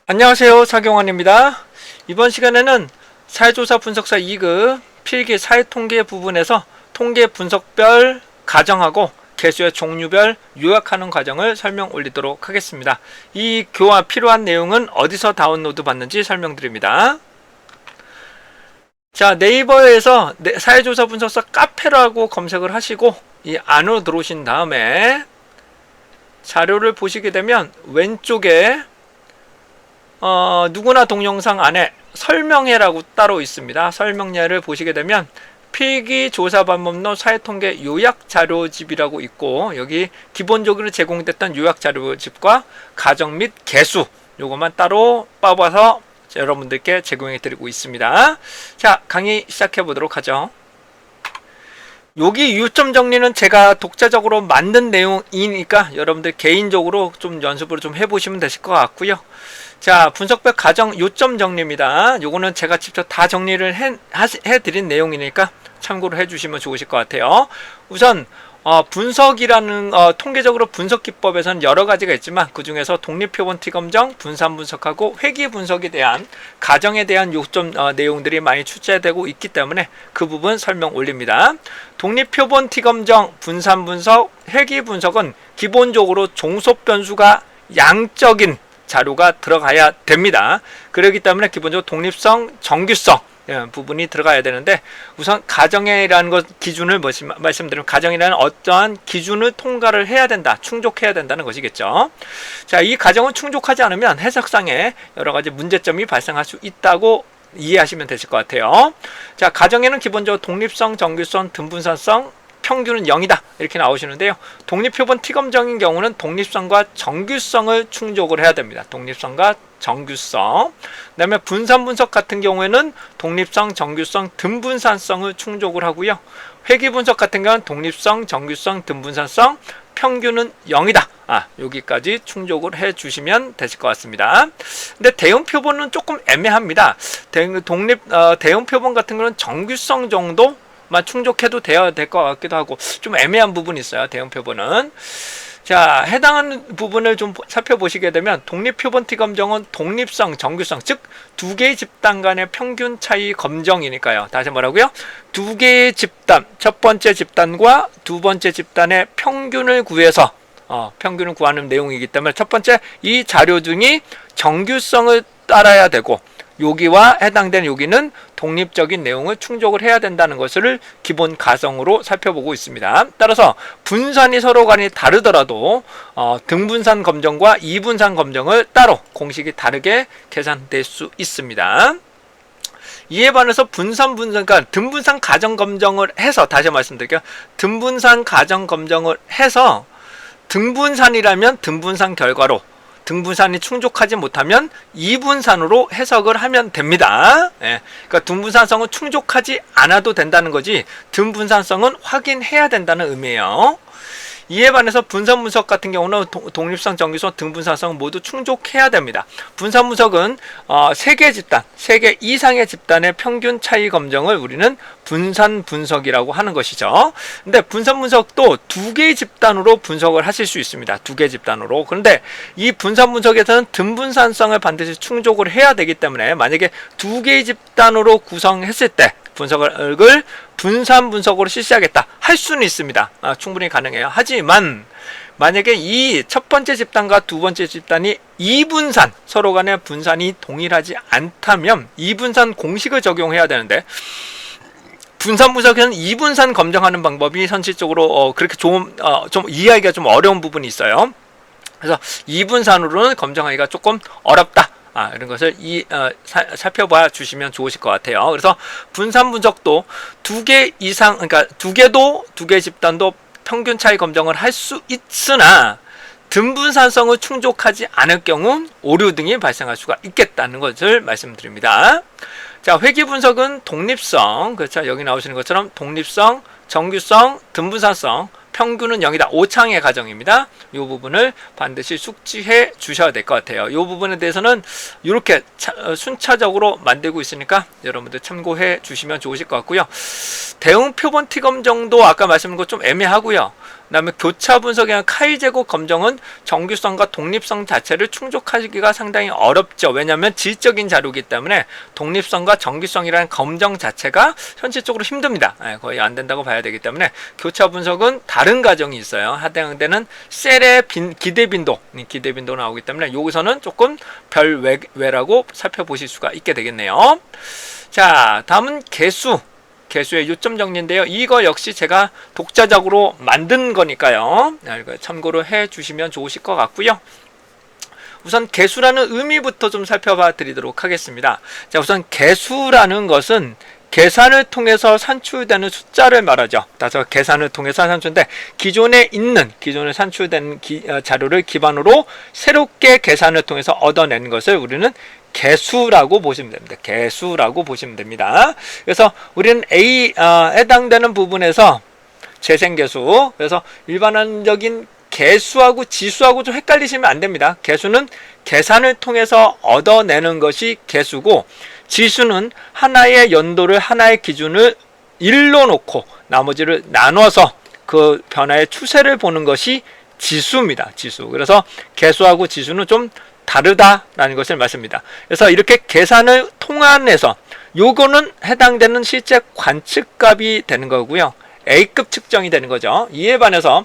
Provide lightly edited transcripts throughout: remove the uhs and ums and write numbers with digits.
안녕하세요, 차경환입니다. 이번 시간에는 사회조사 분석사 2급 필기 사회통계 부분에서 통계 분석별 가정하고 개수의 종류별 요약하는 과정을 설명 올리도록 하겠습니다. 이 교화 필요한 내용은 어디서 다운로드 받는지 설명드립니다. 자, 네이버에서 사회조사 분석사 카페라고 검색을 하시고 이 안으로 들어오신 다음에 자료를 보시게 되면 왼쪽에 누구나 동영상 안에 설명회라고 따로 있습니다. 설명회를 보시게 되면 필기조사반법론 사회통계 요약자료집이라고 있고, 여기 기본적으로 제공됐던 요약자료집과 가정 및 개수 요것만 따로 뽑아서 여러분들께 제공해 드리고 있습니다. 자, 강의 시작해 보도록 하죠. 여기 요점 정리는 제가 독자적으로 만든 내용이니까 여러분들 개인적으로 좀 연습을 좀 해보시면 되실 것 같고요. 자, 분석별 가정 요점 정리입니다. 요거는 제가 직접 다 정리를 해드린 내용이니까 참고를 해주시면 좋으실 것 같아요. 우선 분석이라는 통계적으로 분석 기법에서는 여러 가지가 있지만 그 중에서 독립표본 T검정, 분산 분석하고 회귀 분석에 대한 가정에 대한 요점 내용들이 많이 출제되고 있기 때문에 그 부분 설명 올립니다. 독립표본 T검정, 분산 분석, 회귀 분석은 기본적으로 종속 변수가 양적인 자료가 들어가야 됩니다. 그렇기 때문에 기본적으로 독립성, 정규성 부분이 들어가야 되는데, 우선 가정이라는 것 기준을 말씀드리면 가정이라는 어떠한 기준을 통과를 해야 된다, 충족해야 된다는 것이겠죠. 자, 이 가정을 충족하지 않으면 해석상에 여러 가지 문제점이 발생할 수 있다고 이해하시면 되실 것 같아요. 자, 가정에는 기본적으로 독립성, 정규성, 등분산성, 평균은 0이다 이렇게 나오시는데요. 독립표본 T검정인 경우는 독립성과 정규성을 충족을 해야 됩니다. 독립성과 정규성. 그 다음에 분산 분석 같은 경우에는 독립성, 정규성, 등분산성을 충족을 하고요. 회귀 분석 같은 경우는 독립성, 정규성, 등분산성, 평균은 0이다. 여기까지 충족을 해 주시면 되실 것 같습니다. 근데 대응 표본은 조금 애매합니다. 대응 표본 같은 경우는 정규성 정도 만 충족해도 돼야 될 것 같기도 하고 좀 애매한 부분이 있어요. 대응 표본은. 자, 해당하는 부분을 좀 살펴보시게 되면 독립표본 T검정은 독립성, 정규성, 즉 두 개의 집단 간의 평균 차이 검정이니까요. 다시 뭐라고요? 두 개의 집단, 첫 번째 집단과 두 번째 집단의 평균을 구해서 평균을 구하는 내용이기 때문에 첫 번째 이 자료 중이 정규성을 따라야 되고, 여기와 해당되는 여기는 독립적인 내용을 충족을 해야 된다는 것을 기본 가정으로 살펴보고 있습니다. 따라서 분산이 서로 간에 다르더라도 등분산 검정과 이분산 검정을 따로 공식이 다르게 계산될 수 있습니다. 이에 반해서 그러니까 등분산 가정 검정을 해서, 다시 말씀드릴게요. 등분산 가정 검정을 해서 등분산이라면 등분산 결과로, 등분산이 충족하지 못하면 이분산으로 해석을 하면 됩니다. 그러니까 등분산성은 충족하지 않아도 된다는 거지 등분산성은 확인해야 된다는 의미예요. 이에 반해서 분산 분석 같은 경우는 독립성, 정규성, 등분산성 모두 충족해야 됩니다. 분산 분석은 3개 집단, 3개 이상의 집단의 평균 차이 검정을 우리는 분산 분석이라고 하는 것이죠. 근데 분산 분석도 2개의 집단으로 분석을 하실 수 있습니다. 2개 집단으로. 그런데 이 분산 분석에서는 등분산성을 반드시 충족을 해야 되기 때문에 만약에 2개의 집단으로 구성했을 때 분석을 분산 분석으로 실시하겠다 할 수는 있습니다. 충분히 가능해요. 하지만 만약에 이 첫 번째 집단과 두 번째 집단이 이분산, 서로 간의 분산이 동일하지 않다면 이분산 공식을 적용해야 되는데, 분산 분석에는 이분산 검정하는 방법이 현실적으로 그렇게 좀 이해하기가 좀 어려운 부분이 있어요. 그래서 이분산으로는 검정하기가 조금 어렵다. 이런 것을 살펴봐 주시면 좋으실 것 같아요. 그래서 분산 분석도 2개 이상, 그러니까 2개 집단도 평균 차이 검정을 할 수 있으나 등분산성을 충족하지 않을 경우 오류 등이 발생할 수가 있겠다는 것을 말씀드립니다. 자, 회귀 분석은 독립성, 그렇죠? 여기 나오시는 것처럼 독립성, 정규성, 등분산성, 평균은 0이다. 5창의 가정입니다. 이 부분을 반드시 숙지해 주셔야 될 것 같아요. 이 부분에 대해서는 이렇게 순차적으로 만들고 있으니까 여러분들 참고해 주시면 좋으실 것 같고요. 대응 표본 T검정도 아까 말씀드린 것 좀 애매하고요. 그다음에 교차 분석이나 카이 제곱 검정은 정규성과 독립성 자체를 충족하기가 상당히 어렵죠. 왜냐하면 지적인 자료이기 때문에 독립성과 정규성이라는 검정 자체가 현실적으로 힘듭니다. 거의 안 된다고 봐야 되기 때문에 교차 분석은 다른 과정이 있어요. 해당되는 셀의 기대 빈도 나오기 때문에 여기서는 조금 별외라고 살펴보실 수가 있게 되겠네요. 자, 다음은 개수의 요점 정리인데요. 이거 역시 제가 독자적으로 만든 거니까요. 이거 참고로 해 주시면 좋으실 것 같고요. 우선 개수라는 의미부터 좀 살펴봐 드리도록 하겠습니다. 자, 우선 개수라는 것은 계산을 통해서 산출되는 숫자를 말하죠. 따라서 계산을 통해서 산출인데 기존에 산출된 자료를 기반으로 새롭게 계산을 통해서 얻어낸 것을 우리는 개수라고 보시면 됩니다. 개수라고 보시면 됩니다. 그래서 우리는 해당되는 부분에서 재생계수, 그래서 일반적인 개수하고 지수하고 좀 헷갈리시면 안 됩니다. 개수는 계산을 통해서 얻어내는 것이 개수고, 지수는 하나의 연도를, 하나의 기준을 1로 놓고 나머지를 나눠서 그 변화의 추세를 보는 것이 지수입니다. 지수. 그래서 개수하고 지수는 좀 다르다라는 것을 말씀입니다. 그래서 이렇게 계산을 통한해서 요거는 해당되는 실제 관측값이 되는 거고요. A급 측정이 되는 거죠. 이에 반해서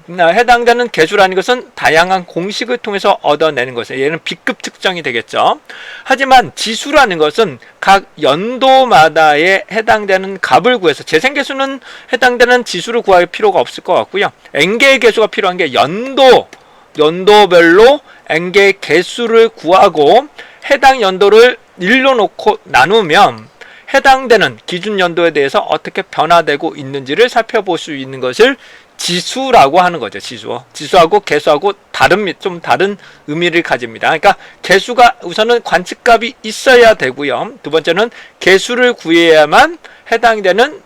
해당되는 개수라는 것은 다양한 공식을 통해서 얻어내는 것이에요. 얘는 B급 측정이 되겠죠. 하지만 지수라는 것은 각 연도마다에 해당되는 값을 구해서, 재생계수는 해당되는 지수를 구할 필요가 없을 것 같고요. N개의 개수가 필요한 게 연도별로 N개의 개수를 구하고 해당 연도를 1로 놓고 나누면 해당되는 기준 연도에 대해서 어떻게 변화되고 있는지를 살펴볼 수 있는 것을 지수라고 하는 거죠. 지수하고 개수하고 좀 다른 의미를 가집니다. 그러니까 개수가 우선은 관측값이 있어야 되고요. 두 번째는 개수를 구해야만 해당되는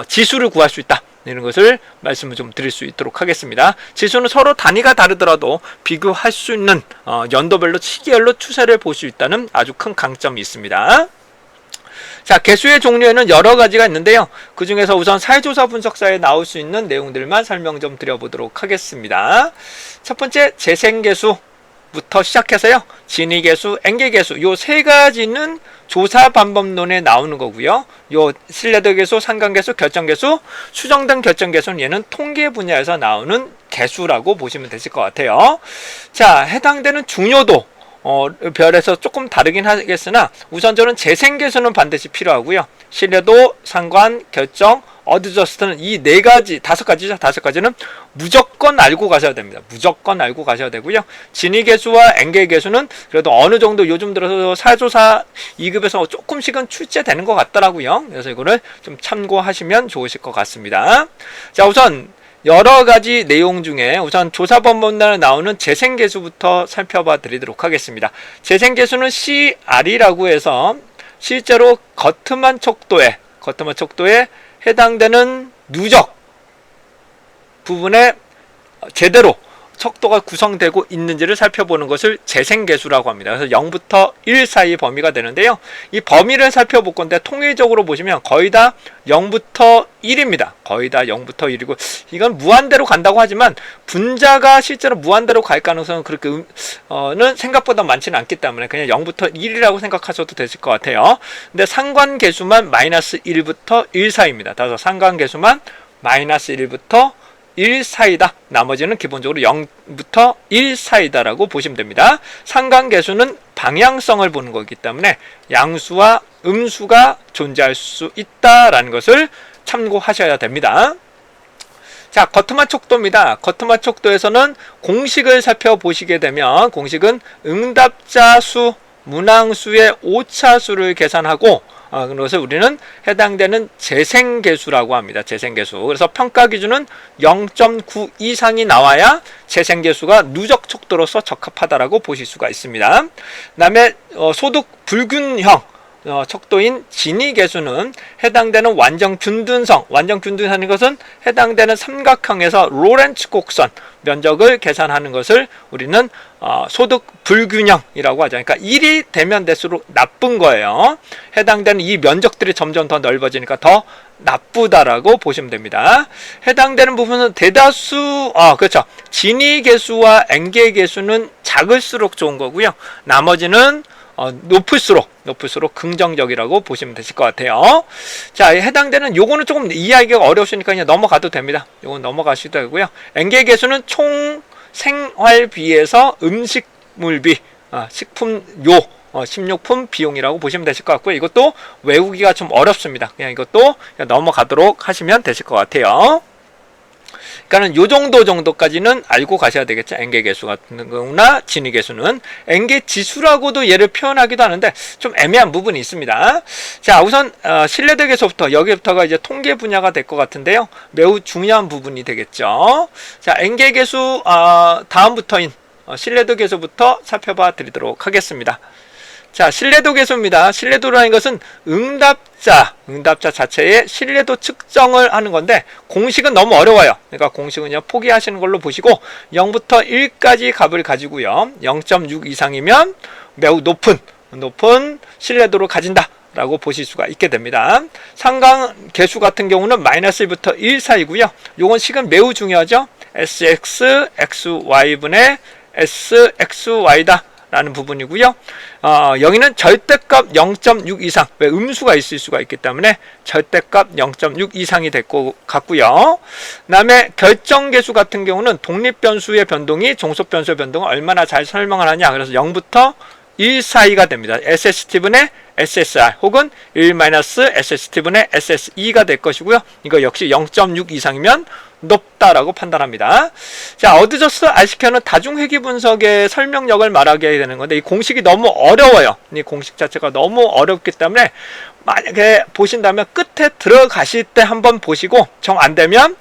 지수를 구할 수 있다. 이런 것을 말씀을 좀 드릴 수 있도록 하겠습니다. 지수는 서로 단위가 다르더라도 비교할 수 있는 연도별로 시기별로 추세를 볼 수 있다는 아주 큰 강점이 있습니다. 자, 개수의 종류에는 여러 가지가 있는데요. 그 중에서 우선 사회조사 분석사에 나올 수 있는 내용들만 설명 좀 드려보도록 하겠습니다. 첫 번째, 재생개수부터 시작해서요. 진위개수, N개개수, 요 세 가지는 조사 방법론에 나오는 거고요. 요 신뢰도개수, 상관개수, 결정개수, 수정된 결정개수는 얘는 통계 분야에서 나오는 개수라고 보시면 되실 것 같아요. 자, 해당되는 중요도 별에서 조금 다르긴 하겠으나 우선 저는 재생계수는 반드시 필요하고요. 신뢰도, 상관, 결정, 어드저스트는 이 네 가지, 다섯 가지는 무조건 알고 가셔야 됩니다. 무조건 알고 가셔야 되고요. 진위계수와 N개계수는 그래도 어느 정도 요즘 들어서 사조사 2급에서 조금씩은 출제되는 것 같더라고요. 그래서 이거를 좀 참고하시면 좋으실 것 같습니다. 자, 우선 여러 가지 내용 중에 우선 조사법문단에 나오는 재생계수부터 살펴봐 드리도록 하겠습니다. 재생계수는 CR이라고 해서 실제로 거트만 척도에 해당되는 누적 부분에 제대로 척도가 구성되고 있는지를 살펴보는 것을 재생계수라고 합니다. 그래서 0부터 1 사이 범위가 되는데요. 이 범위를 살펴볼 건데 통일적으로 보시면 거의 다 0부터 1입니다. 거의 다 0부터 1이고 이건 무한대로 간다고 하지만 분자가 실제로 무한대로 갈 가능성은 그렇게 는 생각보다 많지는 않기 때문에 그냥 0부터 1이라고 생각하셔도 되실 것 같아요. 근데 상관계수만 마이너스 1부터 1 사이입니다. 따라서 상관계수만 마이너스 1부터 1 사이다. 나머지는 기본적으로 0부터 1 사이다라고 보시면 됩니다. 상관계수는 방향성을 보는 거기 때문에 양수와 음수가 존재할 수 있다라는 것을 참고하셔야 됩니다. 자, 거트만 척도입니다. 거트만 척도에서는 공식을 살펴보시게 되면 공식은 응답자 수, 문항수의 오차수를 계산하고 그것을 우리는 해당되는 재생계수라고 합니다. 재생계수. 그래서 평가 기준은 0.9 이상이 나와야 재생계수가 누적 척도로서 적합하다라고 보실 수가 있습니다. 그 다음에 소득 불균형 척도인 진위계수는 해당되는 완전균등성인 것은 해당되는 삼각형에서 로렌츠 곡선 면적을 계산하는 것을 우리는 소득 불균형이라고 하죠. 그러니까 1이 되면 될수록 나쁜 거예요. 해당되는 이 면적들이 점점 더 넓어지니까 더 나쁘다라고 보시면 됩니다. 해당되는 부분은 대다수, 그렇죠. 진위 개수와 N개 개수는 작을수록 좋은 거고요. 나머지는 높을수록 긍정적이라고 보시면 되실 것 같아요. 자, 해당되는 요거는 조금 이해하기가 어려우시니까 그냥 넘어가도 됩니다. 요건 넘어가셔도 되고요. N개 개수는 총 생활비에서 음식물비, 식품료, 식료품 비용이라고 보시면 되실 것 같고요. 이것도 외우기가 좀 어렵습니다. 그냥 이것도 그냥 넘어가도록 하시면 되실 것 같아요. 그러니까는 요 정도까지는 알고 가셔야 되겠죠. N개 개수 같은 경우나 진위 개수는 N개 지수라고도 얘를 표현하기도 하는데 좀 애매한 부분이 있습니다. 자, 우선 신뢰도 개수부터 여기부터가 이제 통계 분야가 될 것 같은데요. 매우 중요한 부분이 되겠죠. 자, N개 개수 다음부터인 신뢰도 개수부터 살펴봐 드리도록 하겠습니다. 자, 신뢰도 개수입니다. 신뢰도라는 것은 응답자 자체의 신뢰도 측정을 하는 건데 공식은 너무 어려워요. 그러니까 공식은 그냥 포기하시는 걸로 보시고 0부터 1까지 값을 가지고요. 0.6 이상이면 매우 높은 신뢰도를 가진다 라고 보실 수가 있게 됩니다. 상강 개수 같은 경우는 마이너스 1부터 1 사이고요. 요건 식은 매우 중요하죠. sx, xy분의 sxy다 라는 부분이고요. 여기는 절대값 0.6 이상, 왜 음수가 있을 수가 있기 때문에 절대값 0.6 이상이 될 것 같고요. 그 다음에 결정계수 같은 경우는 독립변수의 변동이 종속변수의 변동을 얼마나 잘 설명을 하냐. 그래서 0부터 1 사이가 됩니다. SST분의 SSR 혹은 1-SST분의 SSE가 될 것이고요. 이거 역시 0.6 이상이면 높다라고 판단합니다. 자, 어드저스트 R시켜는 다중회귀 분석의 설명력을 말하게 되는 건데 이 공식이 너무 어려워요. 이 공식 자체가 너무 어렵기 때문에 만약에 보신다면 끝에 들어가실 때 한번 보시고 정 안되면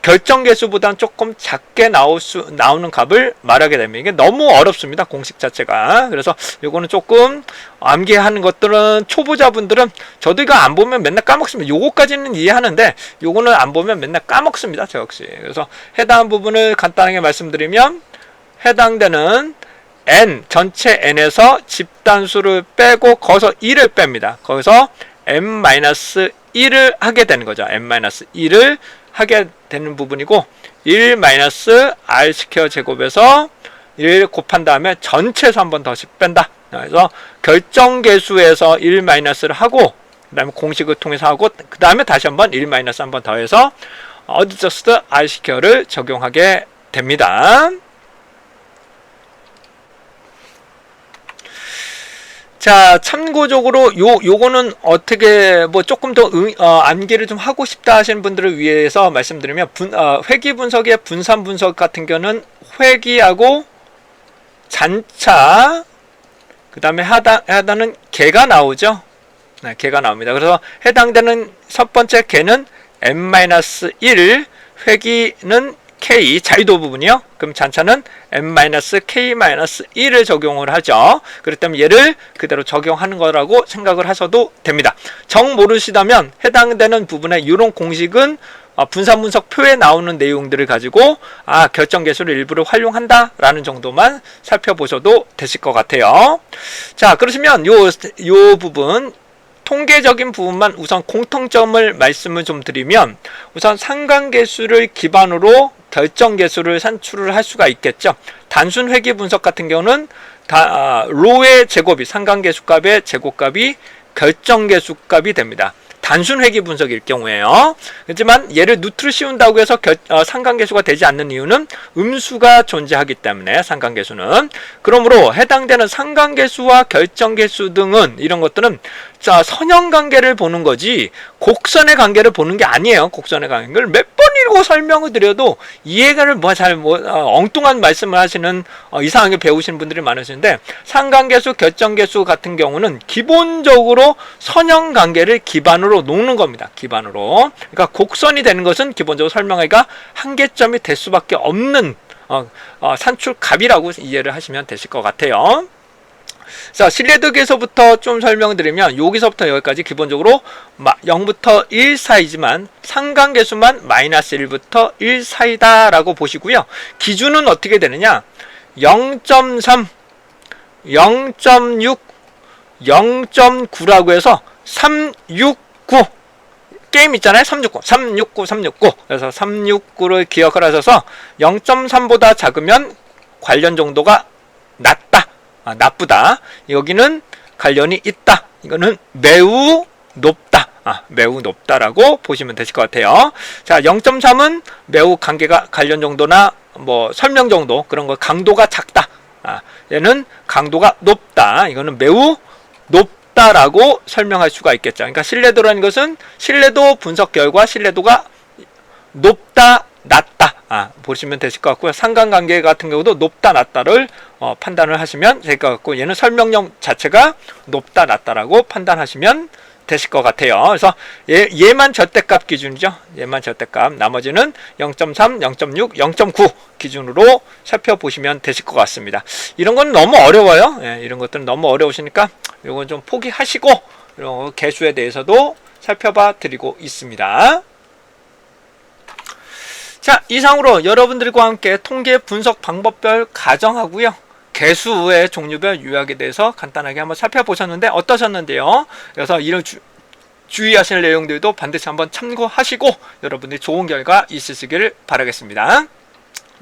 결정계수보다는 조금 작게 나오는 값을 말하게 됩니다. 이게 너무 어렵습니다. 공식 자체가. 그래서 이거는 조금 암기하는 것들은 초보자분들은 저도 이거 안 보면 맨날 까먹습니다. 요거까지는 이해하는데 요거는 안 보면 맨날 까먹습니다. 저 역시. 그래서 해당 부분을 간단하게 말씀드리면 해당되는 n, 전체 n에서 집단수를 빼고 거기서 1을 뺍니다. 거기서 n-1을 하게 되는 거죠. n-1을 하게 되는 부분이고 1-r² 제곱에서 1 곱한 다음에 전체에서 한 번 더씩 뺀다. 그래서 결정계수에서 1-를 하고 그 다음에 공식을 통해서 하고 그 다음에 다시 한번 1- 한 번 더해서 어드저스트 R시켜를 적용하게 됩니다. 자, 참고적으로 요거는 어떻게 조금 더 암기를 좀 하고 싶다 하시는 분들을 위해서 말씀드리면 회귀 분석의 분산 분석 같은 경우는 회귀하고 잔차 그 다음에 하다는 개가 나오죠. 네, 개가 나옵니다. 그래서 해당되는 첫 번째 개는 n-1, 회귀는 k, 자유도 부분이요. 그럼 잔차는 n-k-1을 적용을 하죠. 그렇기 때문에 얘를 그대로 적용하는 거라고 생각을 하셔도 됩니다. 정 모르시다면 해당되는 부분에 이런 공식은 분산분석 표에 나오는 내용들을 가지고 결정계수를 일부러 활용한다 라는 정도만 살펴보셔도 되실 것 같아요. 자, 그러시면 요 부분 통계적인 부분만 우선 공통점을 말씀을 좀 드리면 우선 상관계수를 기반으로 결정계수를 산출을 할 수가 있겠죠. 단순 회귀 분석 같은 경우는 로의 제곱이 상관계수값의 제곱값이 결정계수값이 됩니다. 단순 회귀 분석일 경우에요. 하지만 얘를 루트를 씌운다고 해서 상관계수가 되지 않는 이유는 음수가 존재하기 때문에 상관계수는. 그러므로 해당되는 상관계수와 결정계수 등은 이런 것들은 선형관계를 보는 거지 곡선의 관계를 보는 게 아니에요. 곡선의 관계를 몇 번 읽고 설명을 드려도 이해를 엉뚱한 말씀을 하시는 이상하게 배우시는 분들이 많으시는데 상관계수, 결정계수 같은 경우는 기본적으로 선형관계를 기반으로 놓는 겁니다. 기반으로. 그러니까 곡선이 되는 것은 기본적으로 설명하기가 한계점이 될 수밖에 없는 산출값이라고 이해를 하시면 되실 것 같아요. 자, 신뢰도에서부터 좀 설명드리면 여기서부터 여기까지 기본적으로 0부터 1 사이지만 상관계수만 -1부터 1 사이다 라고 보시고요. 기준은 어떻게 되느냐 0.3, 0.6, 0.9라고 해서 3, 6, 9 게임 있잖아요. 369. 그래서 369를 기억을 하셔서 0.3보다 작으면 관련 정도가 낮다. 나쁘다. 여기는 관련이 있다. 이거는 매우 높다. 매우 높다라고 보시면 되실 것 같아요. 자, 0.3은 매우 관련 정도나 뭐 설명 정도 그런 거 강도가 작다. 얘는 강도가 높다. 이거는 매우 높다라고 설명할 수가 있겠죠. 그러니까 신뢰도라는 것은 신뢰도 분석 결과 신뢰도가 높다, 낮다. 보시면 되실 것 같고요. 상관관계 같은 경우도 높다, 낮다를 판단을 하시면 될 것 같고, 얘는 설명력 자체가 높다, 낮다라고 판단하시면 되실 것 같아요. 그래서 얘만 절대값 기준이죠. 얘만 절대값. 나머지는 0.3, 0.6, 0.9 기준으로 살펴보시면 되실 것 같습니다. 이런 건 너무 어려워요. 이런 것들은 너무 어려우시니까 이건 좀 포기하시고 이런 개수에 대해서도 살펴봐 드리고 있습니다. 자, 이상으로 여러분들과 함께 통계 분석 방법별 가정하고요. 개수의 종류별 유형에 대해서 간단하게 한번 살펴보셨는데 어떠셨는데요? 그래서 이런 주의하실 내용들도 반드시 한번 참고하시고 여러분들이 좋은 결과 있으시기를 바라겠습니다.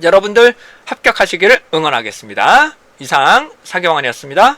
여러분들 합격하시기를 응원하겠습니다. 이상 사경환이었습니다.